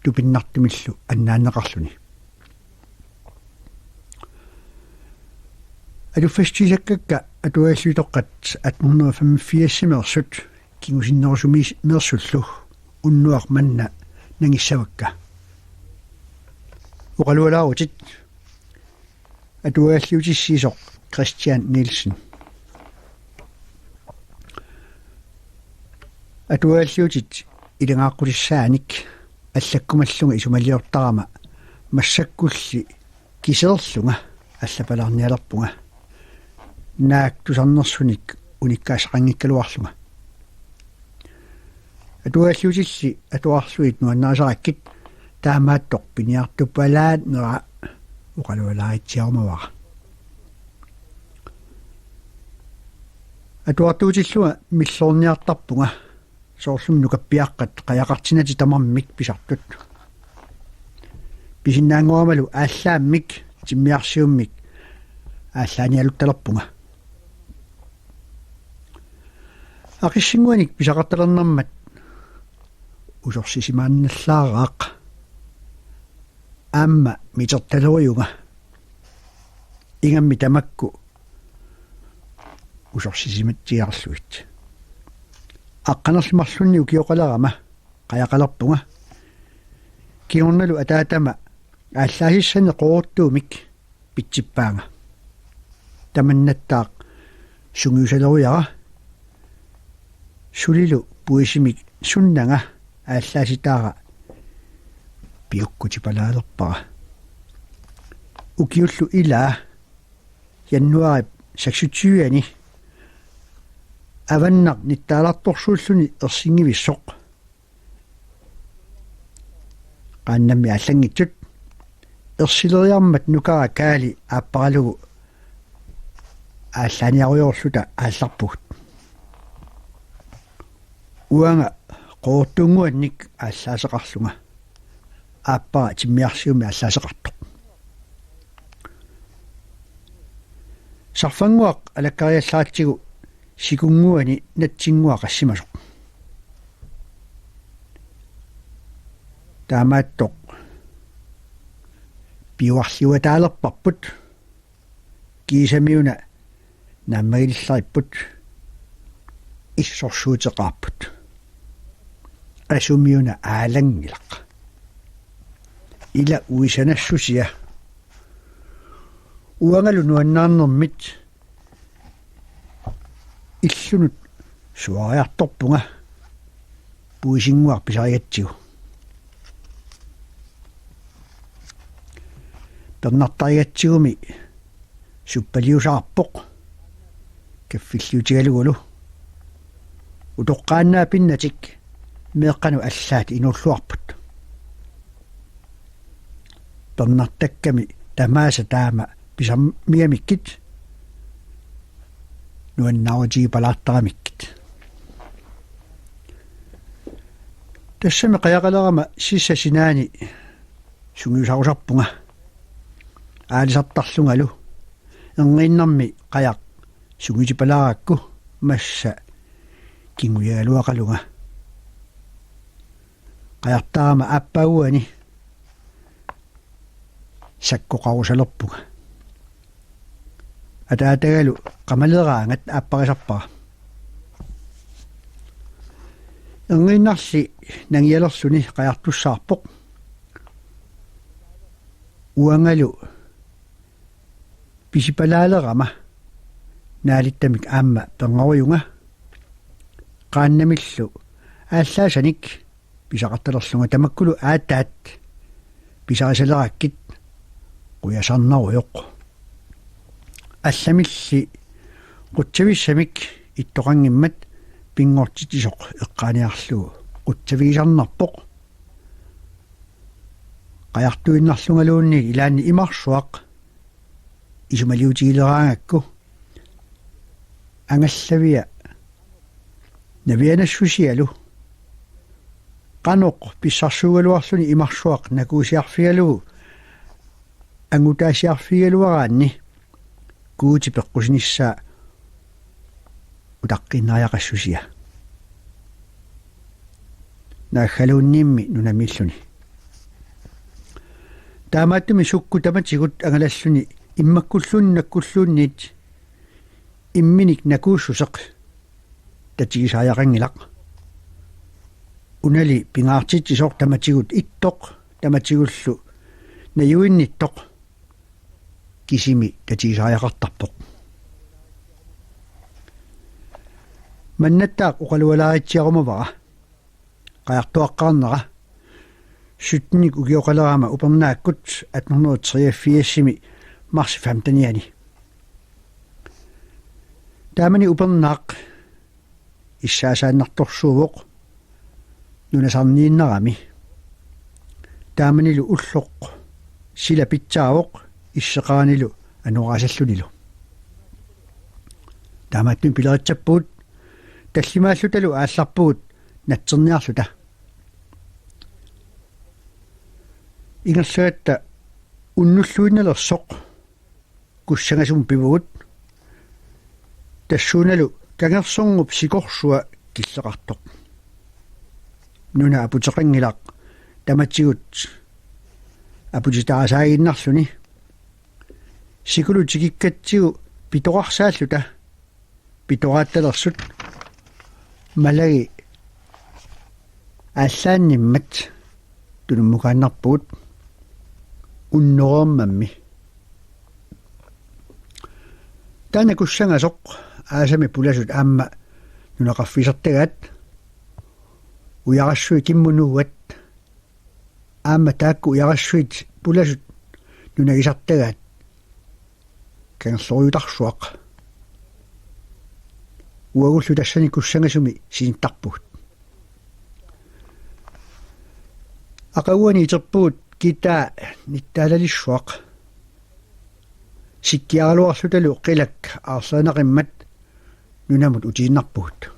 tupinnartumillu annaanneqarluni aluffastisakka atualluitoqqat 1885-mersut kingusinnerusumis mersullu unnuaq manna nangissavakka uqalualaarutit atualliutissiisoq Christian Nielsen atualliutit ilingaaqqulissaanik аллаккумаллунга исумалиортарама массаккулли кисерлунга аллапаларниалерпунга наак тусарнерсуник униккаасақангиккалуарлунга атуаллутилли атуарлуит нуаннаасараккит таамааттоқ пиниартуппалаат нера уқалуалааритсиармавара атуартуутиллуга миллорниартарпунга соорлум нукаппиаққат қаяқартинати тамармик писартут писиннаангуамалу ааллааммик тиммиарсиуммик ааллааниалутталерпунга ақиссингуаник писақарталернэрмат усорсисимаанналлаараақ аама митерталеруйунга ингамми тамакку усорсисиматсиарлуит аққанерлимарлунни укиоқалерама қаяқалерпунга киорналу атаатама ааллаасиссани қоруттуумик питсиппаанга таманнаттаақ сунгиусалеруяра сулилу пуисимик суннага ааллааситаара пиуккутипалаалерпара укиуллу илаа яннуарип 26-ани аваннақ ниттааларторсууллуни ерсингивиссоқ qaannammi аллангитсут ерсилериармат нукара каали ааппаралугу ааллааниаруйорлута аалларпугут уанга qoortuunguannik ааллаасеқарлунга ааппара тиммиарсиуми ааллаасеқартоқ сарфангуақ алаккариаллаатсигу сикунгуани натсингуа qassimasоq таамааттоқ пиуарлиуатаалерпарпут кисамиуна наммагиллариппут иссорсуутеқарпут асумиуна аалангилақ ила уисанассусия уангалу нуаннаарнэрмит иллунут суариарторпунга пуисингуар писариатсигу пернартариатсигуми суппалиусаарпоқ каффиллиутигалугулу утоққааннаа пиннатик меэққану аллаат инуллуарпут пернартакками тамааса таама писармиамиккит нуаннауати палаартарамиккит тассами қаяқалерама сиссасинаани сунгиусарусарпунга аалисартарлунгалу энгииннэрми қаяқ сунгитипалааракку масса кингуяалуақалунга қаяртарама аппагуани саккоқарусалерпуга атаатагалу қамалераангат ааппарисарпара энгииннарли нангиалерлуни қаяртуссаарпоқ уангалу писипалаалерама наалиттамик аама пенгаруйунга qaannamillu ааллаасаник писақарталерлунга тамаккулу аатаат писарисалераккит қуясарнаруйоқ алламилли қутсависсамик иттоқангиммат пингортитисоқ эққааниарлугу қутсавигисарнарпоқ qajartuinnarlungaluunni ilaanni imarsuaq isumaliutigileраангакку ангаллавиа навианассусиалу qanuq pissarsuugaluarluni imarsuaq nakuusiarfigalugu angutaasiarfigaluaraanni kuuti peqqusnissaa utaqqinnaajaqassusia naaggaluunniimmi nunamilluni таамааттуми сукку таматигут ангалассуни иммаккуллууннаккуллуунниит имминик накууссусеқ татигисааяқангилақ унали пингаартитсисоор таматигут иттоқ таматигуллу наюинниттоқ кисими татигисааяқартарпоқ маннаттаақ уқалуалааритсиарумавара qaartuaqqarnera sytnik ugiоqaleraama upernaakut 1883-ми марс 15-ани таамани упернаақ иссаасааннарторсуувоқ нунасарнииннерами тааманилу уллоқ сила питсаавоқ иссеқаанилу анураасаллунилу таамааттун пилеритсаппуут таллимааллуталу аалларпугут натсерниарлута ингерсаатта уннуллуинналерсоқ куссангасум пивугут тассууналу кангерсорнуп сикорсуа киллеқартоқ нуна апутеқангилақ таматсигут апутитаасаагиннарлуни сикулу тикиккатсигу питоқарсааллута питораатталерсут малаги ааллаанниммат тунуммукааннарпугут уннеруаммамми таана куссангасоқ аасами пуласут аама нунақарфисертагаат уярассуи киммунууат аама таакку уярассуит пуласут нунагисартагаат кангерлориутарсуақ уагуллу тассани куссангасуми синтарпугут акауани итерпуут китаа ниттаалалиссуақ сиккиаралуарлуталу қилак аарсаанақиммат нунамут утииннарпугут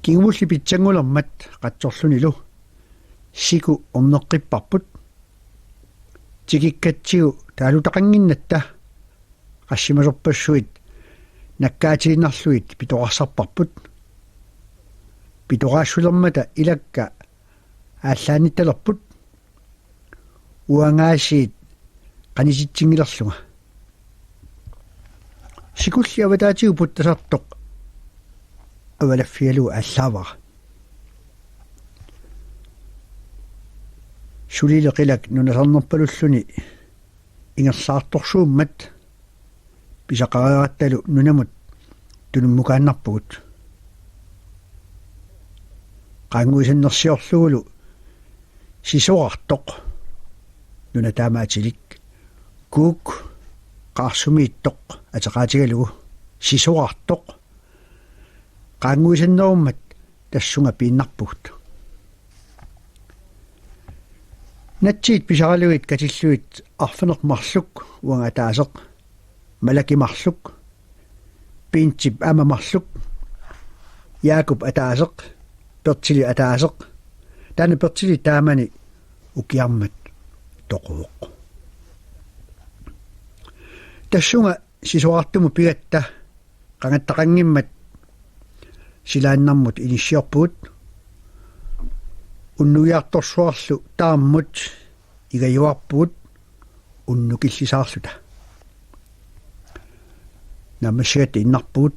кингулли питсангулермат қатсорлунилу сику орнеққиппарпут тикиккатсигу таалутақангиннатта qassimasorpassuit nakkaatiinnarluit pitoqarsarparput pitoqaassulermata ilakka ааллааннитталерпут уангаасиит qanisitsinngilerluga sikulli avataatigu puttasartoq авалаффиалу ааллаавара сулилеқилак нунасарнерпалуллуни ингерсаарторсууммат писақариаратталу нунамут тунуммукааннарпугут qaanguisannерсиорлугулу сисоартоқ нунатаамаатилик кук qaarsumiittoq атеqaatiгалугу сисоартоқ qaanguisannеруммат тассунга пииннарпугут натсиит писаралуит катиллуит арфенермарлук уангатаасеқ малакимарлук пинтип амамарлук яакуп атаасеқ пертили атаасеқ тана пертили таамани укиармат тоқуоқ тассунга сисоартуму пигатта qangattaqanngimmat силааннармут иниссиорпуут уннуиарторсуарлу тааммут игаюарпуут уннукиллисаарлута намашиат иннарпуут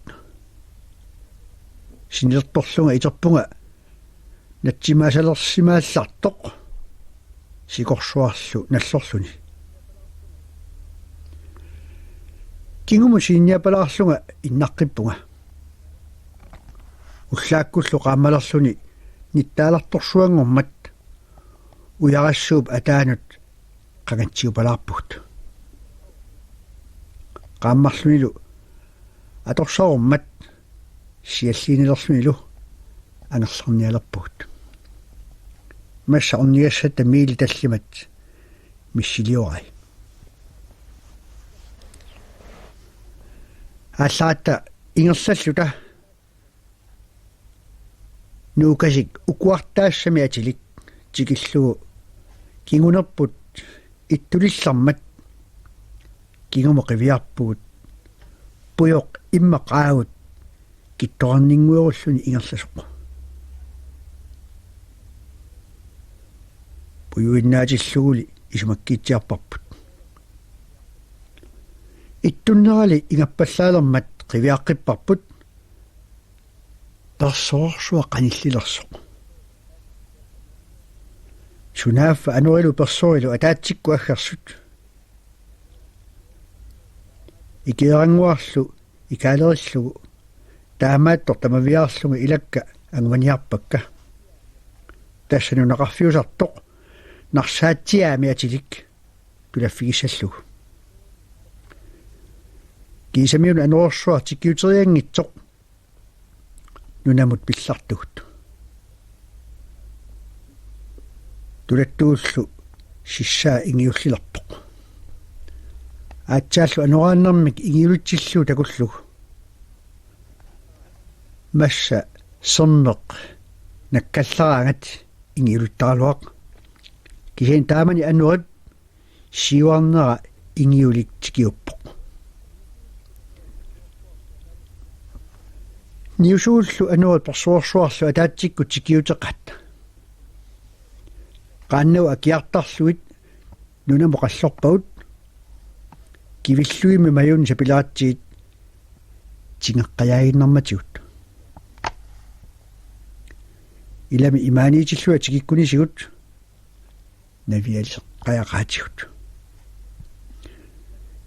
синилерторлунга итерпунга натсимаасалерсимааллартоқ сикорсуарлу наллорлуни кингуму синниапалаарлунга иннаққиппунга уллааккуллу qaammalерлуни ниттааларторсуангормат уярассууп атаанут qangatsiupalaarput qaammarlunilу аторсаормат сиаллиинилерлунилу анерларниалерпут масса орниассата миили таллимат миссилиорай ааллаатта ингерсаллута нуукасик укуартаассами атилик тикиллугу кингунерпут иттулиллармат кингумо қивиарпугут пуйоқ иммақаагут китторнингуеруллуни ингерласоқ pujuinnaatilluguli isumakkiitsiarparput ittunnerali ingappallaalermat qiviaqqipparput persoorsuaq qanillilersoq sunaaffa anorilu persoorilu ataatsikku aggersut ikiranguarlu ikaalerillugu taamaattor tamaviaarlugu ilakka angmaniarpakka tassanu naqarfiusartoq narsaatiaami atilik tulaffigissallugu kiisamiun anorsuar tikkiuteriangitsoq nunamut pillartugut tulattuullu sissaa ingiullilerpoq aatsaallu anoraannarmik ingiulutsillu takullugu massa serneq nakkallaraangat ingiuluttaraluaq kisiin taamani anurat siuarnera ingiulik tikiuppoq niusuullu anurat persuarsuarlu ataatsikku tikiuteqat qaannau akiartarluit nunamu qallorpagut kivilluimi majun sapilaatiit tingeqqajaaginnarmatigut ilami imaaniitillua tikikkunisigut naviali qajaqaatigut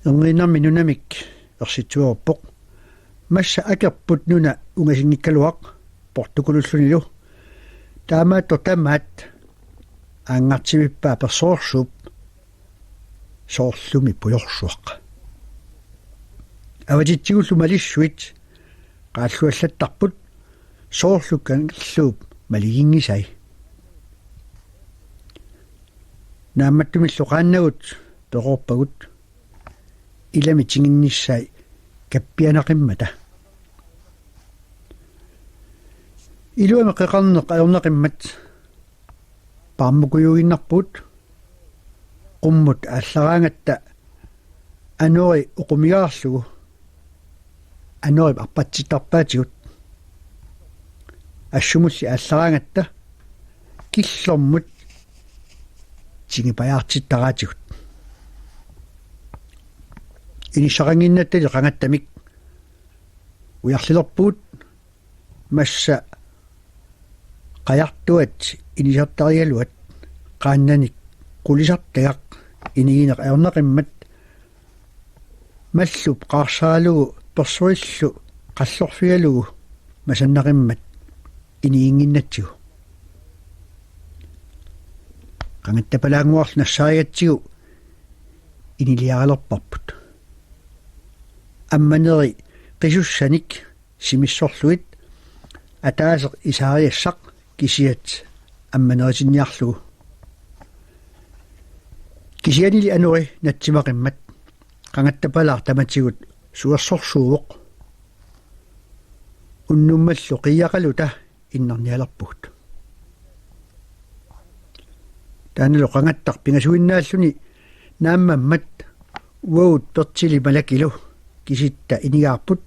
erninnarmi nunamik ersitsueruppoq massa akerput nuna ungasingikkaluaq portukulullu taamaattor tamaat aangartimippaa persoorsuup soorlumi pujorsuaq avatitigullu malissuit qaalluallattarput soorlukkangerluup maligingisai naammattumillu qaannagut peqorpagut ilami tinginnissai kappianaqimmata iluami qeqarneq ajornaqimmat paammukujuginnarput qummut allaraangatta anori uqumigaarlugu anori arpatsitarpaatigut assumulli allaraangatta killormut tingipajaartittaraatigut inissaqanginnattali qangattamik ujarlilerpuut massa qajartuat inisartarialuat qaannanik qulisartagaq inigineq ajornaqimmat mallup qaarsaalugu persuillu qallorfialugu masannaqimmat iniinginnatsigu qangattapalaanguarlu nassaariatsigu iniliaralerparput амманери qisussаник симиссорлуит атаасеq исаариассақ кисиат амманерисинниарлугу кисианили анури натсимақиммат qangattapalaar tamatsigут суерсорсуувоқ уннуммаллу қиақалута иннарниалерпугут таанилу qangattaq пингасуиннааллуни нааммаммат уаут тертили малакилу киситта инигаарпут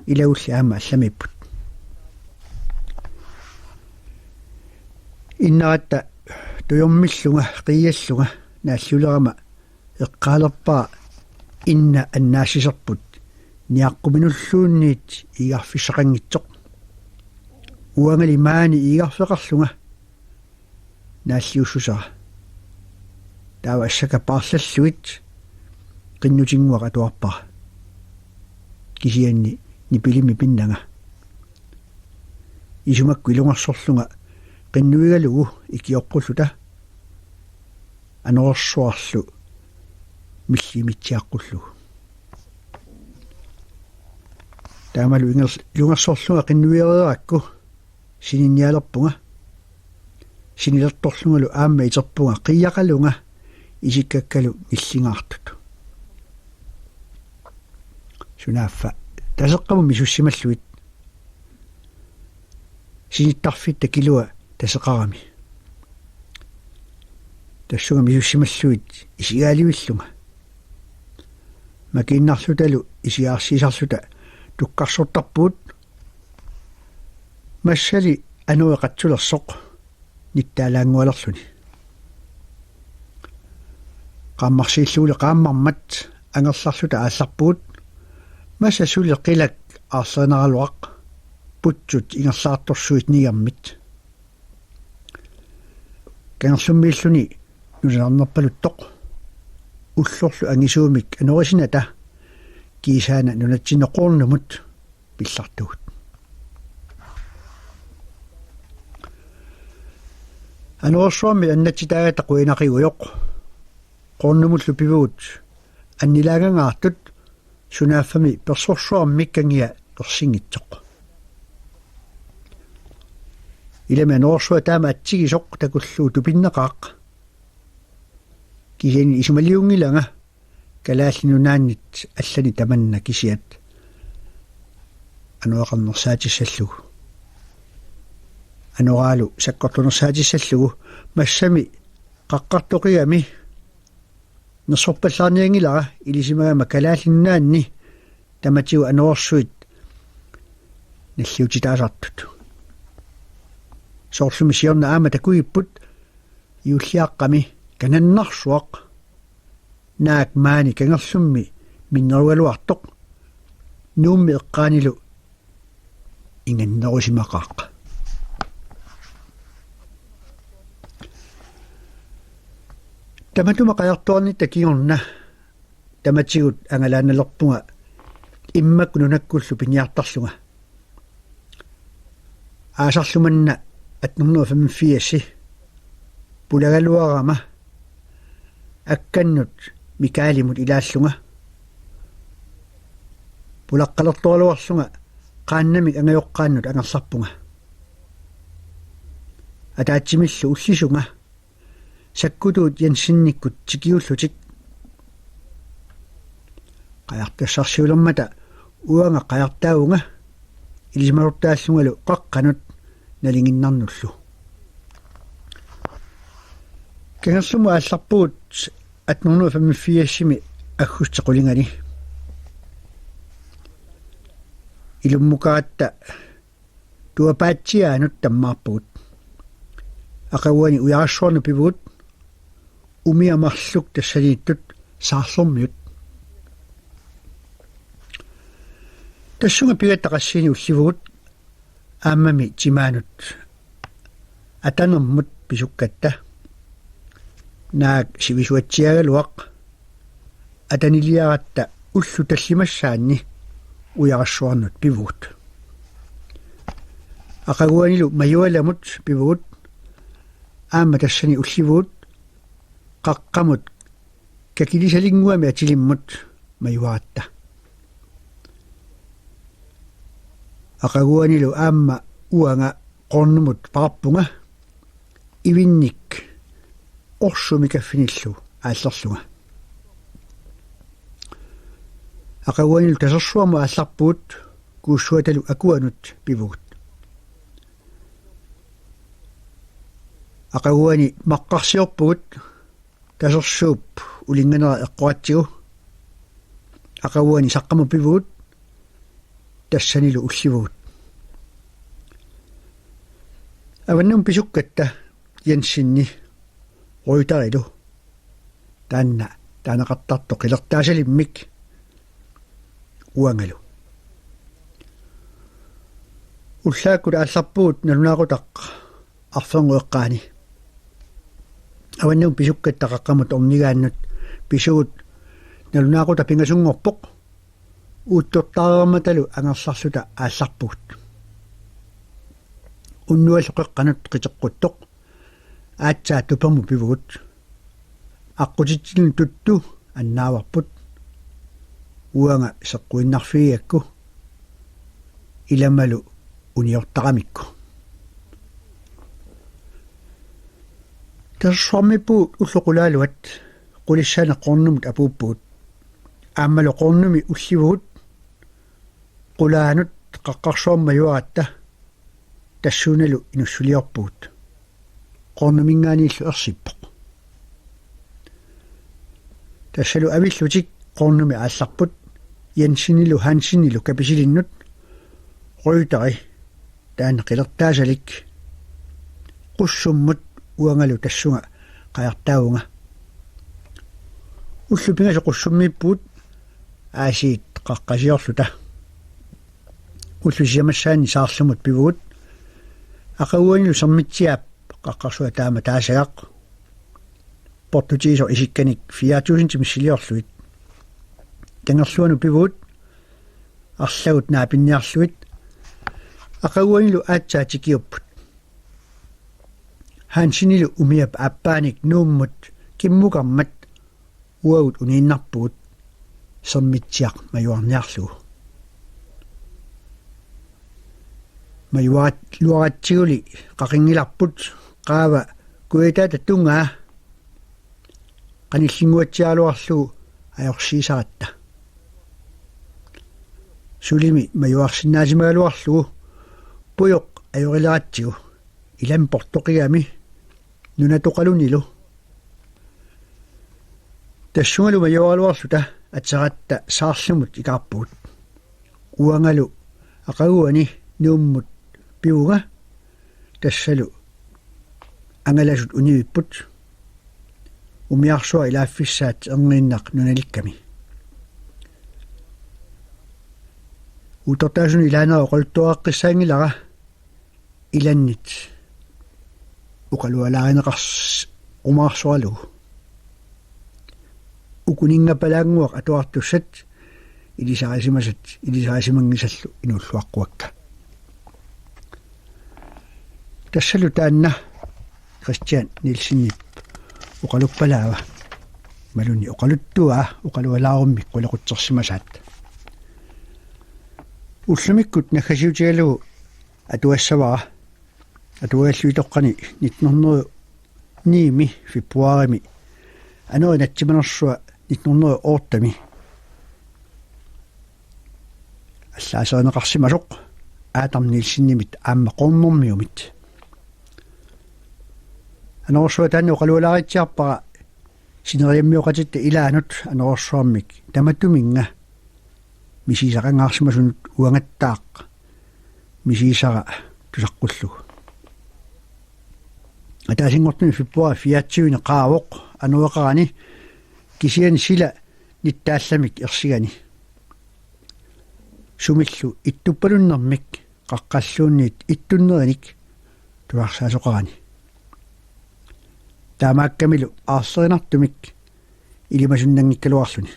илаулли аама алламиппут иннаратта туйормиллунга қиаллунга нааллулерама эққаалерпаа инна аннаасисерпут ниаққуминуллуунниит игарфиссақангитсоқ уангали маани игарфеқарлунга нааллиуссусара таава ассака паарлаллуит qinnutinguaqa tuarpara kisianni nipilimi pinnanga isumakku ilungarsorlunga qinnuigalugu ikioqqulluta anororsuarlu millimitsiaqqullugu taamalu ilungarsorlunga qinnuigereerakku sininnialerpunga sinilertorlungalu aamma iterpunga qiyyaqalunga isikkakkalu illingaartut sunaaffa taseqqamu misussimаллуит синитtarfit такилуа тасеқарами тассуга миусsimаллуит исигааливиллунга макииннарлуталу исиаарсисарлута туккарсортарпуут массали ануэ қатсулерсоқ ниттаалаангуалерлуни qaammarsiilluuli qaammarmat angerlarluta aallarpuut massasuli qilak aarlerneraluaq putsut ingerlaartorsuit nigammit kangerlummiilluni nulanarnerpaluttoq ullorlu angisuumik anorisinata kiisaana nunatsinneqornumut pillartugut anorsuarmi annatitaagata quinaqiguyoq qornumullu pivuut annilaagangaartut sunaaffami persorsuarmik kangia ersingitsoq ilami anorsua taama atsigisoq takullu tupinneqaaq kisini isumaliungilanga kalaallinunaannit allani tamanna kisiat anuaqarnersaatissallug anuqaalu sakkorlunersaatissallug massami qaqqartoqigami nersorpallaarniangilara ilisimagama kalaallinunaanni tamatiu anuorsuit nalliutitaasartut soorlumi siorna aama takuipput iulliaqqami kanannarsuaq naak maani kangerlummi minnerualuartoq nuummi eqqaanilu ingannerusimaqaaq tamatuma qajartuarni takiorna tamatigut angalaanalerpunga immak nunakkullu piniartarlunga aasarlumanna atnernua 85 pulagaluarama akkannut mikaalimut ilaalluga pulaqqalertualuarlunga qaannamik angajoqqaannut angerlarpunga ataatsimillu ullisunga sakkutuut jansinnikkut tikiullutik qajartassarsiulermata uanga qajartaagunga ilismarurtaallugalu qaqqanut nalinginnarnullu kangerlumu aallarpuut atnernua 85 aggustequlingani ilummukaata tuapaatsiaanut tammaarpugut aqawani ujarassuarnu pivuut umiamarluk tassaliittut saarlormiut tassunga pigattaqassiini ullivugut aammami timaanut atanermut pisukkatta naak sivisuatsiagaluaq ataniliaratta ullu tallimassaanni ujarassuarnut pivuut aqaguanilu majualamut pivuut aamma tassani ullivuut qaqqamut kakilisalinguami atilimmut majuaratta aqaguanilu aamma uanga qornumut parappunga ivinnik orsumi kaffinillu aallerlunga aqaguanilu tasersuamu aallarpuut kuussuatalu akuanut pivugut aqaguani maqqarsiorpugut tasersuup ulinganera eqqoatsigu aqaguani saqqamu pivugut tassanilu ullivugut avannum pisukkatta jansinni qoitarilu taanaqartarto qilertaasalimmik uangalu ullaakkut aallarpuut nalunaaqutaq arfengueqqaani avannum pisukkatta qaqqamut ornigaannut pisugut nalunaaquta pingasungorpoq uuttortaarermatalu angersarluta aallarpuut unnuallu qeqqanut qiteqquttoq aatsaa tupermu pivugut aqutitsilun tuttu annaavarput uanga seqquinnarfiiakku ilamalu uniortaqamikku tassormippuut ulluqulaaluat qulissana qornumut apuuppuut aammalu qornumi ullivugut qulaanut qaqqarsuarmajuaratta tassuunalu inussuliorpuut qornumingaaniillu ersippoq tassalu avillutik qornumi aallarput jansinilu hansinilu kapisilinnut qoitari taana qilertaasalik qussummut uangalu tassunga qajartaagunga уллупинга соқуссуммиппут аасиит қаққасиорлута уллусиамассаани саарлумут пивуут ақауанилу сэрмитсиап қаққарсуа таама таасагақ портутиисо исикканик 4000 тимиссилиорлуит кангерлуану пивуут арлагут наапинниарлуит ақауанилу аатсаатикиуппут хансинилу умиап аппааник нууммут киммукармат уаут унииннарпугут сэрмитсиақ маюарниарлугу маюаат луаратсигули қақингиларпут qaava kuitaata tungaa qanillinguatsialuarlugu ajorsiisaratta sulimi majuarsinnaasimaluarlugu puyoq ajorilaatigu ilam portoqiami nunatoqalunilu tassungalu majualuarluta atsaratta saarlumut ikarpuut uangalu aqaguani nuummut piunga tassalu angalasut uniipput umiarsua ilaaffissaat erniinnaq nunalikkami utortaasun ilaanaa oqoltuaqqisaangilara ilannit uqalualaarinaqars umaarsualugu ukuninngapalaanguaq atuartussat ilisaraasimangisallu inulluaqquakka tassalu taanna Christian Nielsenip uqaluppalaava maluni uqaluttua uqalualaarummi qulaqutsersimasaat уллумиккут наггасиутигалугу атуассавара атуаллуитоққани 1909 фебруарими анери натсиманерсуа 1908 аллаасеринеқарсимасоқ аатам нилсиннимит аама қорнэрмиумит анерсуа таанни оқалуалааритсиарпара синериаммиоқатитта илаанут анерсуармик таматтуминга мисисақангаарсимасунут уангаттаақ мисисара тусаққуллугу атаасингортни фебруар 24 qaavoq ануеқарани кисиани сила ниттаалламик ерсигани сумиллу иттуппалуннэрмик қаққаллуунниит иттуннериник туарсаасоқарани таамааккамилу аассеринартумик илимасуннангиккалуарлуни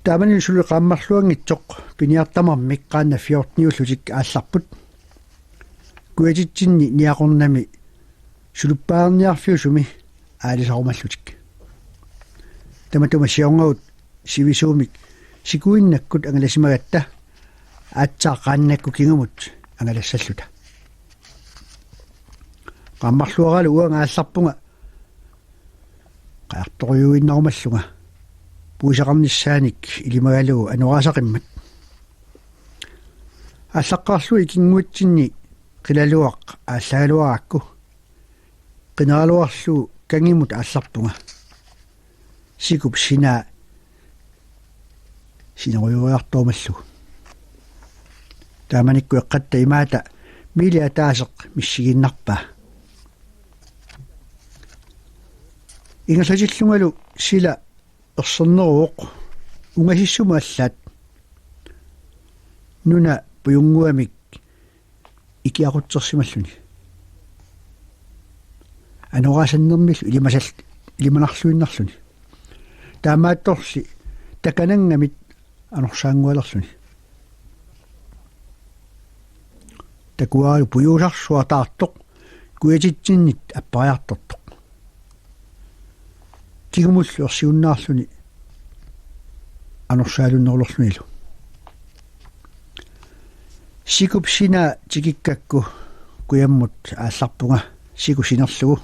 таамани сулу qaammarluangitsoq piniartamarmik qaanna 14-уллутик аалларпут куятитсинни ниақорнами сулуппаарниарфиусуми аалисарумаллутик таматума сиорнгаут сивисуумик сикуиннаккут ангаласимагатта аатсааққааннакку кингумут ангалассаллута qaammarluaralu uangaallарпунга qaartorujuinnerumallunga puisaqarnissaanik ilimagalugu anuaasaqimmat аллаққарлу икингуатсинни қилалуақ ааллагалуараакку қинералуарлу кангимут аалларпунга сикуп синаа синеруйуриартуумаллу тааманикку эққатта имаата милиа таасеқ миссигиннарпаа ингасатиллунгалу сила ерсернеруоқ унгасиссума аллаат нуна пуюнгуамик икиақутсерсималлуни анораасаннэрмиллу илиманарлуиннарлуни таамаатторли таканангамит анорсаангуалерлуни такуаару пуюусарсуатаартоқ куятитсиннит аппариартортоқ тигумуллу ерсиуннаарлуни анорсаалуннерлерлунилу сикуп сина тигиккакку куяммут аалларпунга сику синерлугу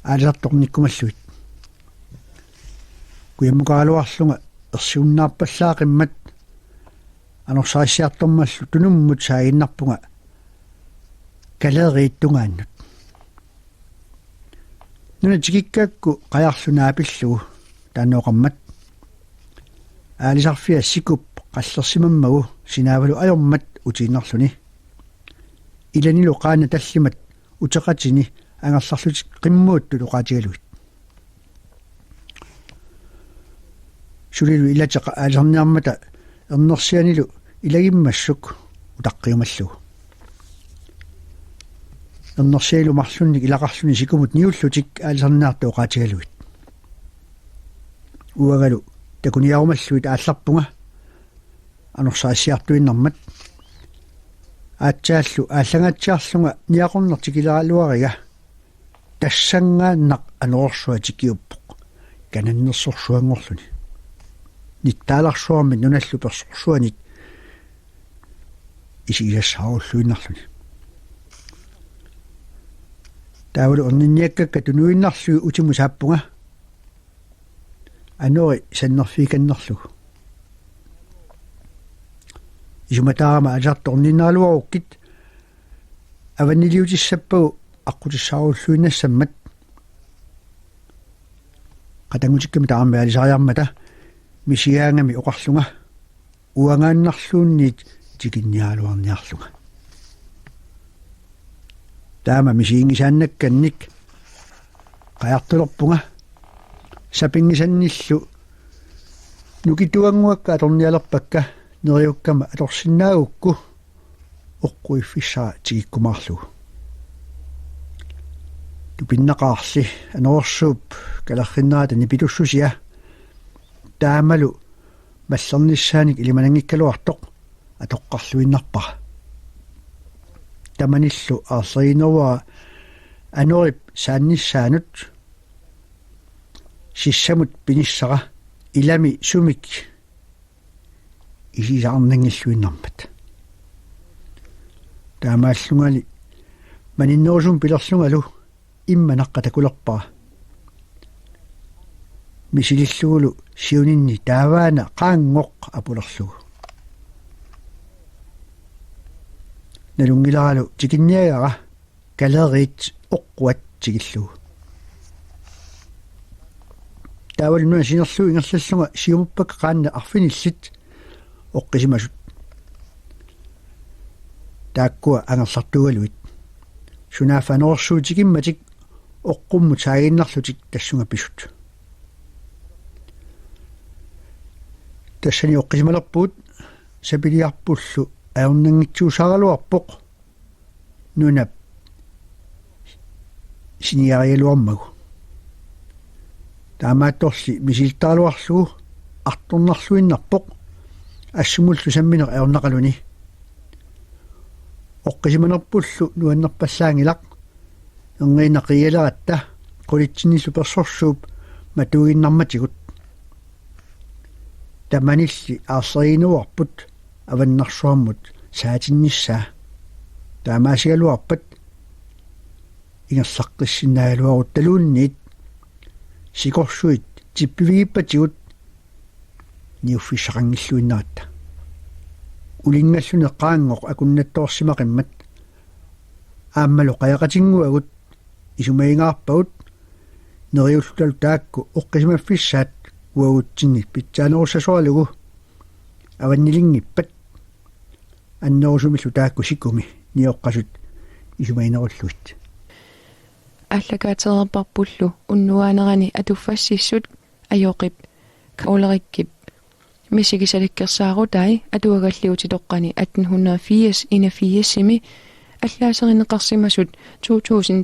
аалартторниккумаллуит куяммукаалуарлунга ерсиуннаарпаллаақиммат анорсаассиартормаллу тунуммут саагиннарпунга калерииттунгааннут нуна тигиккакку қаярлунаапиллугу тааноқаммат аалисарфиа сикуп қаллерсимаммагу синаавалу аёрмат утииннарлуни иланилу qaana таллимат утеқатини ангалларлутик qimmuuttu luqaatigaluit сулилу илатеqa аалерниармата ернерсианилу илагиммассук утаққиумаллугу ернерсиалу марлунник илақарлуни сикумут ниуллутик аалерниарту оqaatigaluit уагалу такуниарумаллуит аалларпунга анорсаассиартуиннармат аатсааллу ааллагаатсиарлунга ниақорнертикилералуарига тассангааннақ анорсуатикиуппоқ кананнерсорсуангорлуни ниттааларсуарми нуналлу персорсуанит исигиассааруллуиннарлуни таавалу орнинниаккакка тунуиннарлуи утиму сааппунга анори саннерфиканнерлугу исуматаарама аларторниннаалуаруккит аваннилиутиссаппагу аққутиссааруллуиннассаммат қатангутикками таарами алисариармата мисиаангами оқарлунга уангааннарлуунниит тикинниалуарниарлунга таама мисиингисааннакканник қаяртулерпунга сапингисанниллу нукитуангуакка аторниалерпакка нериуккама аторсиннаагукку оққуиффиссаа тигиккумаарлугу тупиннақарли анорсууп калерриннаата нипитуссусиа таамалу маллерниссааник илиманангиккалуартоқ атоққарлуиннарпара таманиллу аасеринеруа анорип саанниссаанут сиссамут пиниссара илами сумик исисаарнангиллуиннармат таамааллунгали маниннерусум пилерлунгалу имманаққа такулерпара мисилиллугулу сиунинни тааваана qaangoq апулерлугу налунгиларалу тикинниагара калерит оққуат тигиллугу таавалнуа синерлу ингерллаллунга сиумуппак qaanna арфиниллит оққисимасут тааккуа ангерлартугалуит сунаафанерсуутикимматик оққумму таагиннарлутик тассунга писут тассани оққисималерпуут сапилиарпуллу аернангитсуусаралуарпоқ нунап синиариалуармагу таамаатторли мисилтаалуарлугу арторнарлуиннарпоқ ассумуллу самминер аернақалуни оққисиманерпуллу нуаннерпаллаангилақ энгиинақигалератта qulitsinillu persorsuup matuuginnarmatiguut таманилли аарсеринуарпут аваннарсуармут саатиннissaa таамаасигалуарпат ингерлаққиссинаагалуарут талуунниит сикорсуит типпивигиппатигут ниуффиссақангиллуиннаратта улингаллуне qaangoq акуннатторсимақиммат ааммалу қаяқатингуагут исумаингаарпагут нериуллуталу таакку оққисимаффиссаат уагутсинни питсаанеруссасуалугу аваннилингиппат аннерусумиллу таакку сикуми ниоққасут исумаинеруллуит аллагаатерерпарпуллу уннуаанерани атуффассиссут аёқип каулериккип мисигисаликкерсаарутай атуагаллиутилоққани 1880 инафиассими аллаасеринеқарсимасут 2000